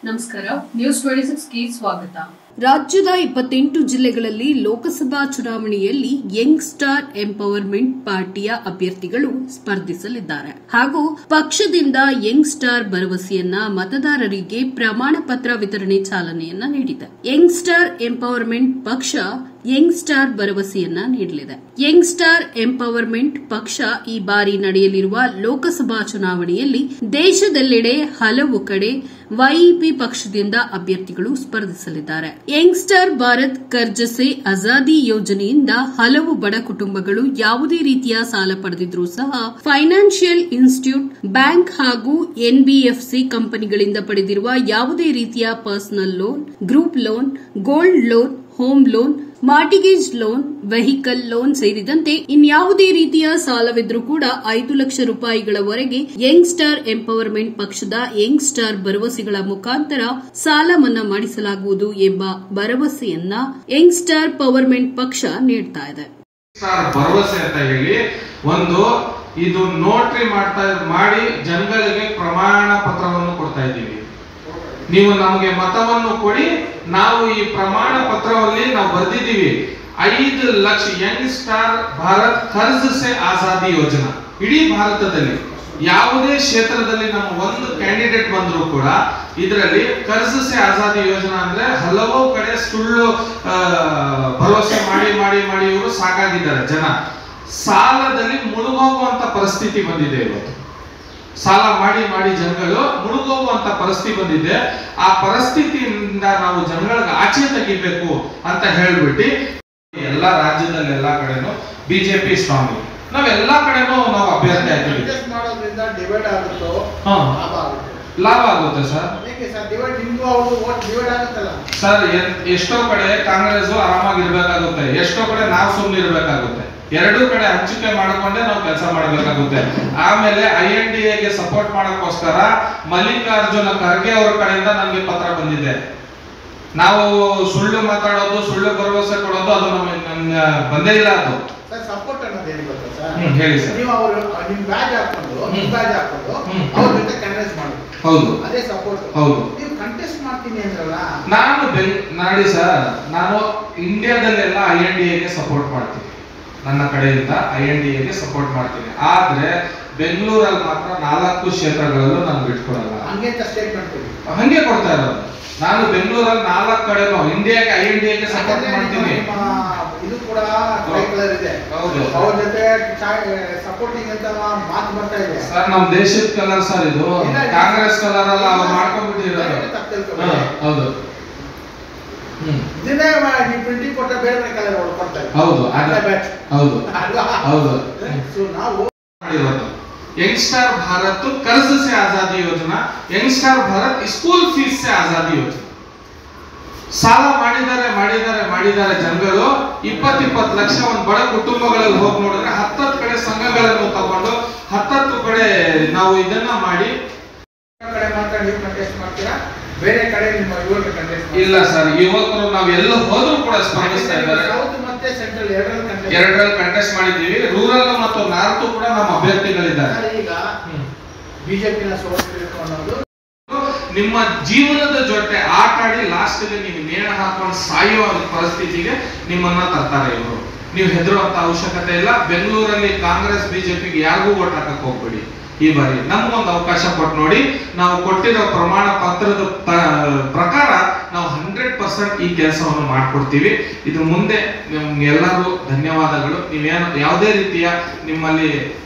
ನಮಸ್ಕಾರ, ನ್ಯೂಸ್ 26ಗೆ ಸ್ವಾಗತ. ರಾಜ್ಯದ 28 ಜಿಲ್ಲೆಗಳಲ್ಲಿ ಲೋಕಸಭಾ ಚುನಾವಣೆಯಲ್ಲಿ ಯಂಗ್ ಸ್ಟಾರ್ ಎಂಪವರ್ಮೆಂಟ್ ಪಾರ್ಟಿಯ ಅಭ್ಯರ್ಥಿಗಳು ಸ್ಪರ್ಧಿಸಲಿದ್ದಾರೆ ಹಾಗೂ ಪಕ್ಷದಿಂದ ಯಂಗ್ ಸ್ಟಾರ್ ಭರವಸೆಯನ್ನ ಮತದಾರರಿಗೆ ಪ್ರಮಾಣ ಪತ್ರ ವಿತರಣೆ ಚಾಲನೆಯನ್ನ ನೀಡಿದೆ. ಯಂಗ್ ಸ್ಟಾರ್ ಎಂಪವರ್ಮೆಂಟ್ ಪಕ್ಷ ಯಂಗ್ ಸ್ಟಾರ್ ಭರವಸೆಯನ್ನ ನೀಡಲಿದೆ. ಯಂಗ್ ಸ್ಟಾರ್ ಎಂಪವರ್ಮೆಂಟ್ ಪಕ್ಷ ಈ ಬಾರಿ ನಡೆಯಲಿರುವ ಲೋಕಸಭಾ ಚುನಾವಣೆಯಲ್ಲಿ ದೇಶದೆಲ್ಲೆಡೆ ಹಲವು ಕಡೆ ವೈಇಪಿ ಪಕ್ಷದಿಂದ ಅಭ್ಯರ್ಥಿಗಳು ಸ್ಪರ್ಧಿಸಲಿದ್ದಾರೆ. ಯಂಗ್ ಸ್ಟಾರ್ ಭಾರತ್ ಕರ್ಜ್ ಸೆ ಆಜಾದಿ ಯೋಜನೆಯಿಂದ ಹಲವು ಬಡ ಕುಟುಂಬಗಳು ಯಾವುದೇ ರೀತಿಯ ಸಾಲ ಪಡೆದಿದ್ರೂ ಸಹ ಫೈನಾನ್ಷಿಯಲ್ ಇನ್ಸ್ಟಿಟ್ಯೂಟ್, ಬ್ಯಾಂಕ್ ಹಾಗೂ ಎನ್ಬಿಎಫ್ಸಿ ಕಂಪನಿಗಳಿಂದ ಪಡೆದಿರುವ ಯಾವುದೇ ರೀತಿಯ personal loan, group loan, gold loan, home loan, mortgage loan, vehicle loan ಸೇರಿದಂತೆ ಇನ್ಯಾವುದೇ ರೀತಿಯ ಸಾಲವಿದ್ರೂ ಕೂಡ 5 ಲಕ್ಷ ರೂಪಾಯಿಗಳವರೆಗೆ ಯಂಗ್ ಸ್ಟಾರ್ ಎಂಪವರ್ಮೆಂಟ್ ಪಕ್ಷದ ಯಂಗ್ ಸ್ಟಾರ್ ಭರವಸೆಗಳ ಮುಖಾಂತರ ಸಾಲ ಮನ್ನಾ ಮಾಡಿಸಲಾಗುವುದು ಎಂಬ ಭರವಸೆಯನ್ನ ಯಂಗ್ ಸ್ಟಾರ್ ಪವರ್ಮೆಂಟ್ ಪಕ್ಷ ನೀಡ್ತಾ ಇದೆ. ಭರವಸೆ ಅಂತ ಹೇಳಿ ಒಂದು ಇದು ನೋಟ್ರಿ ಮಾಡಿ ಜನಗಳಿಗೆ ಪ್ರಮಾಣ ಪತ್ರವನ್ನು ಕೊಡ್ತಾ ಇದ್ದೀವಿ. ನೀವು ನಮಗೆ ಮತವನ್ನು ಕೊಡಿ, ನಾವು ಈ ಪ್ರಮಾಣ ಪತ್ರದಲ್ಲಿ ನಾವು ಬರೆದಿದ್ದೀವಿ 5 ಲಕ್ಷ ಯಂಗ್ ಸ್ಟಾರ್ ಭಾರತ್ ಕರ್ಜ್ ಸೆ ಆಜಾದಿ ಯೋಜನಾ. ಇಡೀ ಭಾರತದಲ್ಲಿ ಯಾವುದೇ ಕ್ಷೇತ್ರದಲ್ಲಿ ನಮ್ಮ ಒಂದು ಕ್ಯಾಂಡಿಡೇಟ್ ಬಂದ್ರು ಕೂಡ ಇದರಲ್ಲಿ ಕರ್ಜ್ ಸೆ ಆಜಾದಿ ಯೋಜನಾ ಅಂದ್ರೆ ಹಲವು ಕಡೆ ಸುಳ್ಳು ಭರವಸೆ ಮಾಡಿ ಮಾಡಿ ಮಾಡಿ ಇವರು ಸಾಕಾಗಿದ್ದಾರೆ. ಜನ ಸಾಲದಲ್ಲಿ ಮುಳುಗೋಗುವಂತ ಪರಿಸ್ಥಿತಿ ಬಂದಿದೆ. ಇವತ್ತು ಸಾಲ ಮಾಡಿ ಮಾಡಿ ಜನಗಳು ಮುಳುಗೋಗುವಂತ ಪರಿಸ್ಥಿತಿ ಬಂದಿದೆ. ಆ ಪರಿಸ್ಥಿತಿಯಿಂದ ನಾವು ಜನಗಳಿಗೆ ಆಚೆ ತೆಗಿಬೇಕು ಅಂತ ಹೇಳ್ಬಿಟ್ಟು ಎಲ್ಲಾ ರಾಜ್ಯದಲ್ಲಿ ಎಲ್ಲಾ ಕಡೆನೂ ಬಿಜೆಪಿ ಸ್ಟ್ರಾಂಗ್. ನಾವೆಲ್ಲಾ ಕಡೆನೂ ನಾವು ಅಭ್ಯರ್ಥಿ ಆಗ್ತೀವಿ. ಲಾಭ ಆಗುತ್ತೆ ಸರ್. ಸರ್ ಎಷ್ಟೋ ಕಡೆ ಕಾಂಗ್ರೆಸ್ ಆರಾಮಾಗಿರ್ಬೇಕಾಗುತ್ತೆ, ಎಷ್ಟೋ ಕಡೆ ನಾವು ಸುಮ್ಮನೆ ಇರ್ಬೇಕಾಗುತ್ತೆ. ಎರಡೂ ಕಡೆ ಹಂಚಿಕೆ ಮಾಡಿಕೊಂಡೆ ನಾವು ಕೆಲಸ ಮಾಡಬೇಕಾಗುತ್ತೆ. ಆಮೇಲೆ INDAಗೆ ಸಪೋರ್ಟ್ ಮಾಡಕ್ಕೋಸ್ಕರ ಮಲ್ಲಿಕಾರ್ಜುನ ಖರ್ಗೆ ಅವರ ಕಡೆಯಿಂದ ನನಗೆ ಪತ್ರ ಬಂದಿದೆ. ನಾವು ಸುಳ್ಳು ಮಾತಾಡೋದು, ಸುಳ್ಳು ಭರವಸೆ ಕೊಡೋದು ಅದು ನಮ್ಗೆ ಬಂದೇ ಇಲ್ಲ. ಅದು ಸಪೋರ್ಟ್ ಅನ್ನೋದು ಏನು ಗೊತ್ತಾ ಸರ್? ಹೇಳಿ ಸರ್. ನೀವು ಅವರು ನಿಮ್ಮ ಬ್ಯಾಜ್ ಹಾಕೊಂಡು ಅವ್ರ ಜೊತೆ ಕಂಟೆಸ್ಟ್ ಮಾಡಿ. ಹೌದು, ಅದೇ ಸಪೋರ್ಟ್. ಹೌದು. ನೀವು ಕಂಟೆಸ್ಟ್ ಮಾಡ್ತೀನಿ ಅಂದ್ರಲ್ಲ, ನಾಡಿ ಸರ್, ನಾನು ಇಂಡಿಯಾದಲ್ಲೆಲ್ಲ INDAಗೆ ಸಪೋರ್ಟ್ ಮಾಡ್ತೀನಿ. ನನ್ನ ಕಡೆಯಿಂದ INDAಗೆ ಸಪೋರ್ಟ್ ಮಾಡ್ತೀನಿ. ಆದ್ರೆ ಬೆಂಗಳೂರಲ್ಲಿ ಮಾತ್ರ 4 ಕ್ಷೇತ್ರಗಳಲ್ಲೂ ನಾನು ಬಿಟ್ಕೊಡಲ್ಲ. ಹಂಗೆ ಕೊಡ್ತಾ ಇರೋದು. ನಾನು ಬೆಂಗಳೂರಲ್ಲಿ 4 ಕಡೆನೂ ಇಂಡಿಯಾಗೆ INDAಗೆ ಸಪೋರ್ಟ್ ಮಾಡ್ತೀನಿ. ಇದು ಕೂಡ ಕಲರ್ ಇದೆ. ಹೌದು, ಅವ್ರ ಜೊತೆ ಸಪೋರ್ಟಿಂಗ್ ಅಂತ ಮಾತು ಬರ್ತಾ ಇದೆ ಸರ್. ನಮ್ ದೇಶದ ಕಲರ್ ಸರ್ ಇದು. ಕಾಂಗ್ರೆಸ್ ಕಲರ್ ಅಲ್ಲ, ಅವ್ರು ಮಾಡ್ಕೊಂಡ್ಬಿಟ್ಟಿರೋದು. ಹೌದು. ಇದನ್ನೇ ನೀವು ಪ್ರಿಂಟಿಂಗ್ ಕೊಟ್ಟ ಬೇರೆ ಬೇರೆ ಕಲರ್ ಅವ್ರು ಕೊಡ್ತಾರೆ. ಹೌದು, ಹೌದು, ಹೌದು. ಸೊ ನಾವು ಯಂಗ್ ಸ್ಟಾರ್ ಭಾರತ್ ಕರ್ಜ್ ಸೆ ಆಜಾದಿ ಯೋಜನಾ, Young star Bharat school fees ಸೆ ಆಜಾದಿ ಯೋಜನಾ. ಸಾಲ ಮಾಡಿದ್ದಾರೆ ಜನಗಳು. 20 ಲಕ್ಷ ಒಂದು ಬಡ ಕುಟುಂಬಗಳಲ್ಲಿ ಹೋಗಿ ನೋಡಿದ್ರೆ 10 ಕಡೆ ಸಂಘಗಳನ್ನು ತಗೊಂಡು 10 ಕಡೆ ನಾವು ಇದನ್ನ ಮಾಡಿ ಕಡೆ ಮಾತ್ರ ನೀವು ಕಂಟೆಸ್ಟ್ ಮಾಡ್ತೀರಾ, ಬೇರೆ ಕಡೆ ನಿಮ್ಮ ಯುವಕರು ಕಂಟೆಸ್ಟ್ ಇಲ್ಲ ಸರ್. ಯುವಕರು ನಾವು ಎಲ್ಲ ಹೋದ್ರೂ ಕೂಡ ಸ್ಪರ್ಧಿಸ್ತಾ ಇದ್ದಾರೆ. ಸೌತ್ ಮತ್ತೆ ಸೆಂಟ್ರಲ್ ಎರಡರಲ್ಲಿ ಕಂಟೆಸ್ಟ್ ಮಾಡಿದ್ದೀವಿ. ರೂರಲ್ ಮತ್ತು ನಾರ್ತ್ ಕೂಡ ನಮ್ಮ ಅಭ್ಯರ್ಥಿಗಳಿದ್ದಾರೆ. ಈಗ ಬಿಜೆಪಿನ ಸೋಲಿಸಬೇಕು ಅನ್ನೋದು ನಿಮ್ಮ ಜೀವನದ ಜೊತೆ ಆಟ ಆಡಿ ಲಾಸ್ಟ್ಗೆ ನೀವು ನೇಣ ಹಾಕೊಂಡು ಸಾಯುವ ಪರಿಸ್ಥಿತಿಗೆ ನಿಮ್ಮನ್ನ ತರ್ತಾರೆ ಇವರು. ನೀವು ಹೆದರುವಂತ ಅವಶ್ಯಕತೆ ಇಲ್ಲ. ಬೆಂಗಳೂರಲ್ಲಿ ಕಾಂಗ್ರೆಸ್ ಬಿಜೆಪಿಗೆ ಯಾರಿಗೂ ಓಟ್ ಹಾಕಕ್ ಹೋಗ್ಬೇಡಿ. ಈ ಬಾರಿ ನಮಗೊಂದು ಅವಕಾಶ ಕೊಟ್ಟು ನೋಡಿ. ನಾವು ಕೊಟ್ಟಿರೋ ಪ್ರಮಾಣ ಪತ್ರದ ಪ್ರಕಾರ ನಾವು 100% ಈ ಕೆಲಸವನ್ನು ಮಾಡ್ಕೊಡ್ತೀವಿ. ಇದು ಮುಂದೆ ನಿಮ್ಗೆಲ್ಲರೂ ಧನ್ಯವಾದಗಳು. ನೀವೇನು ಯಾವುದೇ ರೀತಿಯ ನಿಮ್ಮಲ್ಲಿ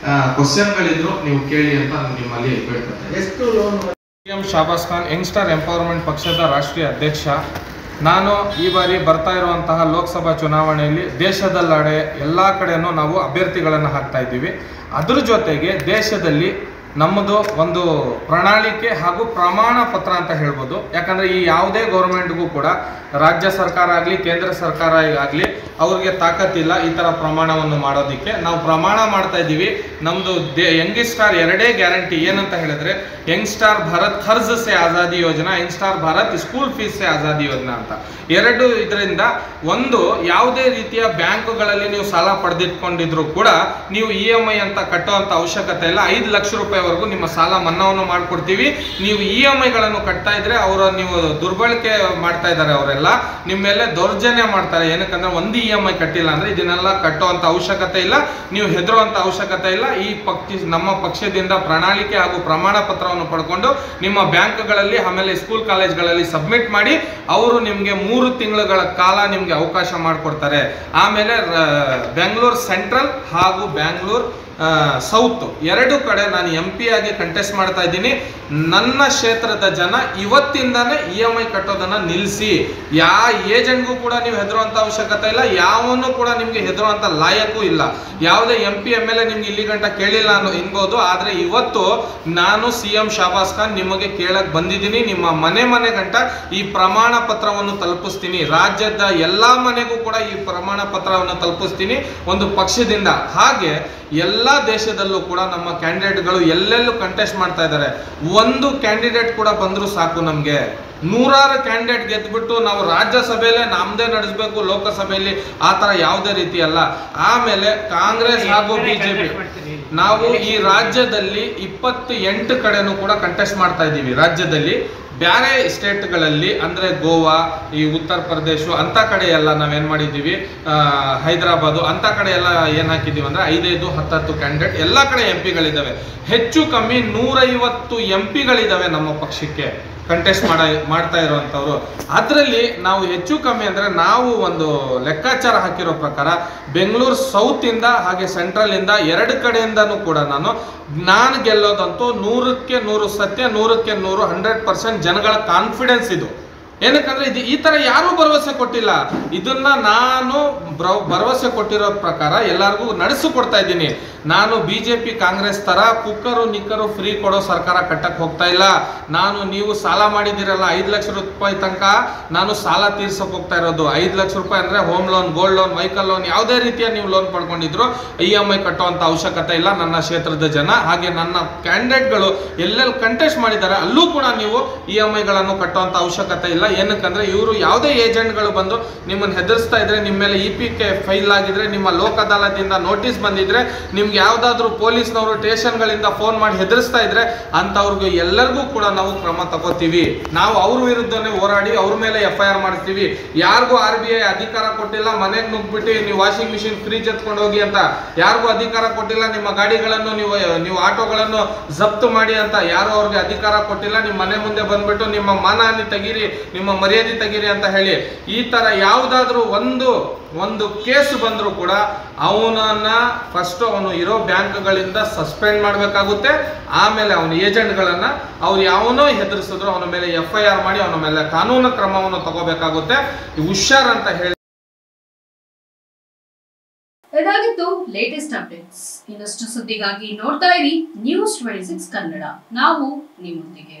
ಕ್ವಶನ್ಗಳಿದ್ರು ನೀವು ಕೇಳಿ ಅಂತ ನಿಮ್ಮಲ್ಲಿ ಬೇಡ್ಕೊಳ್ತೇನೆ. ಎಷ್ಟು loan? Shahbaz Khan, young star empowerment ಪಕ್ಷದ ರಾಷ್ಟ್ರೀಯ ಅಧ್ಯಕ್ಷ. ನಾನು ಈ ಬಾರಿ ಬರ್ತಾ ಇರುವಂತಹ ಲೋಕಸಭಾ ಚುನಾವಣೆಯಲ್ಲಿ ದೇಶದೆಲ್ಲೆಡೆ ಎಲ್ಲ ಕಡೆನೂ ನಾವು ಅಭ್ಯರ್ಥಿಗಳನ್ನು ಹಾಕ್ತಾ ಇದ್ದೀವಿ. ಅದ್ರ ಜೊತೆಗೆ ದೇಶದಲ್ಲಿ ನಮ್ಮದು ಒಂದು ಪ್ರಣಾಳಿಕೆ ಹಾಗೂ ಪ್ರಮಾಣ ಪತ್ರ ಅಂತ ಹೇಳ್ಬೋದು. ಯಾಕಂದರೆ ಈ ಯಾವುದೇ ಗೌರ್ಮೆಂಟ್ಗೂ ಕೂಡ ರಾಜ್ಯ ಸರ್ಕಾರ ಆಗಲಿ ಕೇಂದ್ರ ಸರ್ಕಾರ ಆಗಲಿ ಅವ್ರಿಗೆ ತಾಕತ್ತಿಲ್ಲ ಈ ಥರ ಪ್ರಮಾಣವನ್ನು ಮಾಡೋದಕ್ಕೆ. ನಾವು ಪ್ರಮಾಣ ಮಾಡ್ತಾ ಇದ್ದೀವಿ. ನಮ್ಮದು ಯಂಗ್ ಸ್ಟಾರ್ ಎರಡೇ ಗ್ಯಾರಂಟಿ ಏನಂತ ಹೇಳಿದ್ರೆ ಯಂಗ್ ಸ್ಟಾರ್ ಭಾರತ್ ಕರ್ಜ್ ಸೆ ಆಜಾದಿ ಯೋಜನಾ, Young star Bharat school fees ಸೆ ಆಜಾದಿ ಯೋಜನಾ ಅಂತ. ಎರಡು ಇದರಿಂದ ಒಂದು ಯಾವುದೇ ರೀತಿಯ ಬ್ಯಾಂಕುಗಳಲ್ಲಿ ನೀವು ಸಾಲ ಪಡೆದಿಟ್ಕೊಂಡಿದ್ರು ಕೂಡ ನೀವು EMI ಅಂತ ಕಟ್ಟುವಂಥ ಅವಶ್ಯಕತೆ ಇಲ್ಲ. 5 ಲಕ್ಷ ರೂಪಾಯಿ ರೂಪಾಯಿವರೆಗೂ ನಿಮ್ಮ ಸಾಲ ಮನ್ನಾವನ್ನು ಮಾಡ್ಕೊಡ್ತೀವಿ. ನೀವು EMI ಗಳನ್ನು ಕಟ್ತಾ ಇದ್ರೆ ನೀವು ದುರ್ಬಳಕೆ ಮಾಡ್ತಾ ಇದ್ದಾರೆ, ಅವರೆಲ್ಲ ನಿಮ್ಮ ಮೇಲೆ ದೌರ್ಜನ್ಯ ಮಾಡ್ತಾರೆ. ಏನಕ್ಕಂದ್ರೆ ಒಂದು EMI ಕಟ್ಟಿಲ್ಲ ಅಂದ್ರೆ ಇದನ್ನೆಲ್ಲ ಕಟ್ಟುವಂತ ಅವಶ್ಯಕತೆ ಇಲ್ಲ, ನೀವು ಹೆದರುವಂತ ಅವಶ್ಯಕತೆ ಇಲ್ಲ. ನಮ್ಮ ಪಕ್ಷದಿಂದ ಪ್ರಣಾಳಿಕೆ ಹಾಗೂ ಪ್ರಮಾಣ ಪತ್ರವನ್ನು ಪಡ್ಕೊಂಡು ನಿಮ್ಮ ಬ್ಯಾಂಕ್ಗಳಲ್ಲಿ ಆಮೇಲೆ ಸ್ಕೂಲ್ ಕಾಲೇಜ್ಗಳಲ್ಲಿ ಸಬ್ಮಿಟ್ ಮಾಡಿ ಅವರು ನಿಮ್ಗೆ 3 ತಿಂಗಳ ಕಾಲ ನಿಮ್ಗೆ ಅವಕಾಶ ಮಾಡಿಕೊಡ್ತಾರೆ. ಆಮೇಲೆ ಬೆಂಗಳೂರು ಸೆಂಟ್ರಲ್ ಹಾಗೂ ಬೆಂಗಳೂರು ಸೌತ್ 2 ಕಡೆ ನಾನು MP ಆಗಿ ಕಂಟೆಸ್ಟ್ ಮಾಡ್ತಾ ಇದ್ದೀನಿ. ನನ್ನ ಕ್ಷೇತ್ರದ ಜನ ಇವತ್ತಿಂದಾನೇ EMI ಕಟ್ಟೋದನ್ನ ನಿಲ್ಲಿಸಿ. ಏಜೆಂಟ್ಗೂ ಕೂಡ ನೀವು ಹೆದರುವಂತ ಅವಶ್ಯಕತೆ ಇಲ್ಲ, ಯಾವನು ಕೂಡ ನಿಮ್ಗೆ ಹೆದರುವಂತ ಲಾಯಕ್ಕೂ ಇಲ್ಲ. ಯಾವುದೇ MP MLA ನಿಮ್ಗೆ ಇಲ್ಲಿ ಗಂಟ ಕೇಳಿಲ್ಲ ಅನ್ಬೋದು, ಆದ್ರೆ ಇವತ್ತು ನಾನು CM ಶಾಬಾಸ್ ಖಾನ್ ನಿಮಗೆ ಕೇಳಕ್ ಬಂದಿದ್ದೀನಿ. ನಿಮ್ಮ ಮನೆ ಗಂಟ ಈ ಪ್ರಮಾಣ ಪತ್ರವನ್ನು ತಲುಪಿಸ್ತೀನಿ. ರಾಜ್ಯದ ಎಲ್ಲಾ ಮನೆಗೂ ಕೂಡ ಈ ಪ್ರಮಾಣ ಪತ್ರವನ್ನು ತಲುಪಿಸ್ತೀನಿ ಒಂದು ಪಕ್ಷದಿಂದ. ಹಾಗೆ ಎಲ್ಲಾ ದೇಶದಲ್ಲೂ ಕೂಡ ನಮ್ಮ ಕ್ಯಾಂಡಿಡೇಟ್ಗಳು ಎಲ್ಲೆಲ್ಲೂ ಕಂಟೆಸ್ಟ್ ಮಾಡ್ತಾ ಇದ್ದಾರೆ. ಒಂದು ಕ್ಯಾಂಡಿಡೇಟ್ ಕೂಡ ಬಂದ್ರು ಸಾಕು ನಮ್ಗೆ. 100 ಕ್ಯಾಂಡಿಡೇಟ್ ಗೆದ್ಬಿಟ್ಟು ನಾವು ರಾಜ್ಯಸಭೆಯಲ್ಲೇ ನಮ್ದೇ ನಡೆಸಬೇಕು, ಲೋಕಸಭೆಯಲ್ಲಿ ಆ ತರ ಯಾವುದೇ ರೀತಿ ಅಲ್ಲ. ಆಮೇಲೆ ಕಾಂಗ್ರೆಸ್ ಹಾಗೂ BJP ನಾವು ಈ ರಾಜ್ಯದಲ್ಲಿ 28 ಕಡೆನೂ ಕೂಡ ಕಂಟೆಸ್ಟ್ ಮಾಡ್ತಾ ಇದ್ದೀವಿ. ರಾಜ್ಯದಲ್ಲಿ ಬೇರೆ ಸ್ಟೇಟ್ಗಳಲ್ಲಿ ಅಂದ್ರೆ ಗೋವಾ, ಈ ಉತ್ತರ ಪ್ರದೇಶ ಅಂತ ಕಡೆ ಎಲ್ಲ ನಾವೇನ್ ಮಾಡಿದ್ದೀವಿ, ಹೈದರಾಬಾದ್ ಅಂತ ಕಡೆ ಎಲ್ಲ ಏನ್ ಹಾಕಿದೀವಿ ಅಂದ್ರೆ 5, 10 ಕ್ಯಾಂಡಿಡೇಟ್ ಎಲ್ಲ ಕಡೆ MP ಗಳಿದ್ದಾವೆ. ಹೆಚ್ಚು ಕಮ್ಮಿ 150 MP ನಮ್ಮ ಪಕ್ಷಕ್ಕೆ ಕಂಟೆಸ್ಟ್ ಮಾಡ್ತಾ ಇರುವಂತವ್ರು. ಅದರಲ್ಲಿ ನಾವು ಹೆಚ್ಚು ಕಮ್ಮಿ ಅಂದ್ರೆ ನಾವು ಒಂದು ಲೆಕ್ಕಾಚಾರ ಹಾಕಿರೋ ಪ್ರಕಾರ ಬೆಂಗಳೂರು ಸೌತ್ ಇಂದ ಹಾಗೆ ಸೆಂಟ್ರಲ್ ಇಂದ 2 ಕಡೆಯಿಂದನೂ ಕೂಡ ನಾನು ಗೆಲ್ಲೋದಂತೂ 100ಕ್ಕೆ 100 ಸತ್ಯ, 100ಕ್ಕೆ 100 100% ಜನಗಳ ಕಾನ್ಫಿಡೆನ್ಸ್ ಇದು. ಏನಕ್ಕಂದ್ರೆ ಈ ತರ ಯಾರೂ ಭರವಸೆ ಕೊಟ್ಟಿಲ್ಲ. ಇದನ್ನ ನಾನು ಭರವಸೆ ಕೊಟ್ಟಿರೋ ಪ್ರಕಾರ ಎಲ್ಲರಿಗೂ ನಡೆಸಿಕೊಡ್ತಾ ಇದ್ದೀನಿ. ನಾನು BJP ಕಾಂಗ್ರೆಸ್ ತರ ಕುಕ್ಕರು ನಿಕ್ಕರು ಫ್ರೀ ಕೊಡೋ ಸರ್ಕಾರ ಕಟ್ಟಕ್ ಹೋಗ್ತಾ ಇಲ್ಲ. ನೀವು ಸಾಲ ಮಾಡಿದಿರಲ್ಲ 5 ಲಕ್ಷ ರೂಪಾಯಿ ತನಕ ನಾನು ಸಾಲ ತೀರ್ಸಕ್ ಹೋಗ್ತಾ ಇರೋದು. 5 ಲಕ್ಷ ರೂಪಾಯಿ ಅಂದ್ರೆ home loan, gold loan, vehicle loan ಯಾವುದೇ ರೀತಿಯ ನೀವು ಲೋನ್ ಪಡ್ಕೊಂಡಿದ್ರು EMI ಕಟ್ಟುವಂತ ಅವಶ್ಯಕತೆ ಇಲ್ಲ. ನನ್ನ ಕ್ಷೇತ್ರದ ಜನ ಹಾಗೆ ನನ್ನ ಕ್ಯಾಂಡಿಡೇಟ್ಗಳು ಎಲ್ಲೆಲ್ಲಿ ಕಂಟೆಸ್ಟ್ ಮಾಡಿದ್ದಾರೆ ಅಲ್ಲೂ ಕೂಡ ನೀವು EMI ಗಳನ್ನು ಕಟ್ಟುವಂತ ಅವಶ್ಯಕತೆ ಇಲ್ಲ. ಏನಕ್ಕಂದ್ರೆ ಇವರು ಯಾವುದೇ ಏಜೆಂಟ್ಗಳು ಬಂದು ನಿಮ್ಮನ್ನು ಹೆದರ್ಸ್ತಾ ಇದ್ರೆ, ನಿಮ್ಮ ಮೇಲೆ EPK ಫೈಲ್ ಆಗಿದ್ರೆ, ನಿಮ್ಮ ಲೋಕ ಅದಾಲತಿಂದ ನೋಟಿಸ್ ಬಂದಿದ್ರೆ, ನಿಮ್ಗೆ ಯಾವ್ದಾದ್ರು ಪೊಲೀಸ್ನವರು ಸ್ಟೇಷನ್ಗಳಿಂದ ಫೋನ್ ಮಾಡಿ ಹೆದರ್ಸ್ತಾ ಇದ್ರೆ ಅಂತವ್ರಿಗೆ ಎಲ್ಲರಿಗೂ ಕೂಡ ನಾವು ಕ್ರಮ ತಗೋತೀವಿ. ನಾವು ಅವ್ರ ವಿರುದ್ಧನೇ ಹೋರಾಡಿ ಅವ್ರ ಮೇಲೆ FIR ಮಾಡ್ತೀವಿ. ಯಾರಿಗೂ RBI ಅಧಿಕಾರ ಕೊಟ್ಟಿಲ್ಲ ಮನೆಗೆ ನುಗ್ಬಿಟ್ಟು ನೀವು ವಾಷಿಂಗ್ ಮಿಷಿನ್ ಫ್ರಿಜ್ ಎತ್ಕೊಂಡು ಹೋಗಿ ಅಂತ ಯಾರಿಗೂ ಅಧಿಕಾರ ಕೊಟ್ಟಿಲ್ಲ. ನಿಮ್ಮ ಗಾಡಿಗಳನ್ನು ನೀವು ಆಟೋಗಳನ್ನು ಜಪ್ತು ಮಾಡಿ ಅಂತ ಯಾರು ಅವ್ರಿಗೆ ಅಧಿಕಾರ ಕೊಟ್ಟಿಲ್ಲ. ನಿಮ್ಮ ಮನೆ ಮುಂದೆ ಬಂದ್ಬಿಟ್ಟು ನಿಮ್ಮ ಮಾನಹಾನಿ ತೆಗೀರಿ, ನಿಮ್ಮ ಮರ್ಯಾದೆ ತೆಗೀರಿ ಅಂತ ಹೇಳಿ ಈ ತರ ಯಾವುದಾದ್ರೂ ಒಂದು ಕೇಸ್ ಬಂದ್ರು ಕೂಡ ಅವನನ್ನ ಫಸ್ಟ್ ಅವನು ಇರೋ ಬ್ಯಾಂಕ್ಗಳಿಂದ ಸಸ್ಪೆಂಡ್ ಮಾಡಬೇಕಾಗುತ್ತೆ. ಆಮೇಲೆ ಅವನ ಏಜೆಂಟ್ಗಳನ್ನ ಅವ್ರು ಯಾವನೋ ಹೆದರಿಸಿದ್ರು ಅವನ ಮೇಲೆ FIR ಮಾಡಿ ಅವನ ಮೇಲೆ ಕಾನೂನು ಕ್ರಮವನ್ನು ತಗೋಬೇಕಾಗುತ್ತೆ. ಹುಷಾರ್ ಅಂತ ಹೇಳಿ. ಇದಾಗಿತ್ತು ಲೇಟೆಸ್ಟ್ ಅಪ್ಡೇಟ್ಸ್. ಇನ್ನಷ್ಟು ಸುದ್ದಿಗಾಗಿ ನೋಡ್ತಾ ಇರಿ News 26 ಕನ್ನಡ. ನಾವು ನಿಮ್ಮೊಂದಿಗೆ.